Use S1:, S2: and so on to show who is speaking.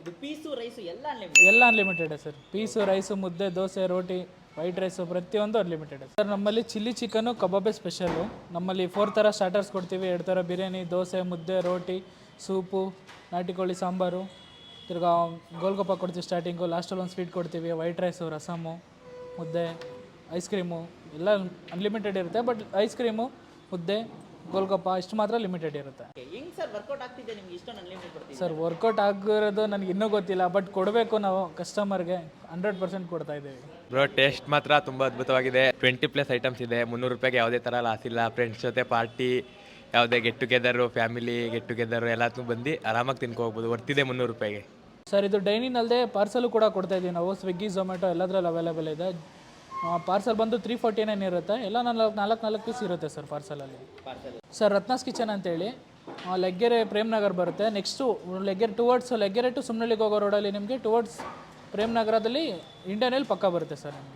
S1: ಇದು piece rice ಎಲ್ಲ unlimited.
S2: ಎಲ್ಲ ಅನ್ಲಿಮಿಟೆಡ್ ಸರ್. ಪೀಸು ರೈಸು, ಮುದ್ದೆ, ದೋಸೆ, ರೋಟಿ, ವೈಟ್ ರೈಸು ಪ್ರತಿಯೊಂದು ಅನ್ಲಿಮಿಟೆಡ್ ಸರ್. ನಮ್ಮಲ್ಲಿ ಚಿಲ್ಲಿ ಚಿಕನ್ನು ಕಬಾಬೆ ಸ್ಪೆಷಲು. ನಮ್ಮಲ್ಲಿ 4 ಥರ ಸ್ಟಾರ್ಟರ್ಸ್ ಕೊಡ್ತೀವಿ, 2 ಥರ ಬಿರಿಯಾನಿ, ದೋಸೆ, ಮುದ್ದೆ, ರೋಟಿ, ಸೂಪು, ನಾಟಿ ಕೋಳಿ ಸಾಂಬಾರು, ತಿರ್ಗಾ ಗೋಲ್ಗಪ್ಪ ಕೊಡ್ತೀವಿ ಸ್ಟಾರ್ಟಿಂಗು. ಲಾಸ್ಟಲ್ಲಿ ಒಂದು ಸ್ವೀಟ್ ಕೊಡ್ತೀವಿ, ವೈಟ್ ರೈಸು, ರಸಮು, ಮುದ್ದೆ, ಐಸ್ ಕ್ರೀಮು ಎಲ್ಲ ಅನ್ಲಿಮಿಟೆಡ್ ಇರುತ್ತೆ. ಬಟ್ ಐಸ್ ಕ್ರೀಮು, ಮುದ್ದೆ, ಗೋಲ್ಗಪ್ಪ ಇಷ್ಟು ಮಾತ್ರ ಲಿಮಿಟೆಡ್ ಇರುತ್ತೆ.
S1: ಹೆಂಗ್ ಸರ್ ವರ್ಕೌಟ್ ಆಗ್ತಿದೆ ನಿಮ್ಗೆ ಇಷ್ಟೊಂದು ಅನ್ಲಿಮಿಟೆಡ್ ಕೊಡ್ತೀವಿ?
S2: ಸರ್ ವರ್ಕೌಟ್ ಆಗಿರೋದು ನನಗೆ ಇನ್ನೂ ಗೊತ್ತಿಲ್ಲ, ಬಟ್ ಕೊಡಬೇಕು ನಾವು ಕಸ್ಟಮರ್ಗೆ 100% ಕೊಡ್ತಾ ಇದ್ದೀವಿ.
S3: ಬ್ರೋ ಟೇಸ್ಟ್ ಮಾತ್ರ ತುಂಬ ಅದ್ಭುತವಾಗಿದೆ. 20+ ಐಟಮ್ಸ್ ಇದೆ. 300 ರೂಪಾಯಿಗೆ ಯಾವುದೇ ಥರ ಲಾಸ್ ಇಲ್ಲ. ಫ್ರೆಂಡ್ಸ್ ಜೊತೆ ಪಾರ್ಟಿ, ಯಾವುದೇ ಗೆಟ್ ಟುಗೆದರು, ಫ್ಯಾಮಿಲಿ ಗೆಟ್ ಟುಗೆದರು ಎಲ್ಲದನ್ನೂ ಬಂದು ಆರಾಮಾಗಿ ತಿನ್ಕೋಗ್ಬೋದು. ವರ್ತಿದೆ 300 ರೂಪಾಯಿಗೆ.
S2: ಸರ್ ಇದು ಡೈನಿಂಗ್ ಅಲ್ಲದೆ ಪಾರ್ಸಲು ಕೂಡ ಕೊಡ್ತಾ ಇದ್ದೀವಿ ನಾವು. ಸ್ವಿಗ್ಗಿ, ಝೊಮ್ಯಾಟೊ ಎಲ್ಲದರಲ್ಲಿ ಅವೈಲೇಬಲ್ ಇದೆ. ಪಾರ್ಸಲ್ ಬಂದು 349 ಇರುತ್ತೆ. ಎಲ್ಲ 4 ಪೀಸ್ ಇರುತ್ತೆ ಸರ್ ಪಾರ್ಸಲಲ್ಲಿ. ಸರ್ ರತ್ನಾಸ್ ಕಿಚನ್ ಅಂತೇಳಿ ಲೆಗ್ಗೆರೆ ಪ್ರೇಮ್ನಗರ್ ಬರುತ್ತೆ. ನೆಕ್ಸ್ಟು ಲೆಗ್ಗೆರೆ ಟು ಸುಮ್ನಳ್ಳಿಗೆ ಹೋಗೋ ರೋಡಲ್ಲಿ ನಿಮಗೆ ಟುವರ್ಡ್ಸ್ ಪ್ರೇಮ್ನಗರದಲ್ಲಿ ಇಂಡಿಯನ್ ಆಯಿಲ್ ಪಕ್ಕ ಬರುತ್ತೆ ಸರ್ ನಿಮಗೆ.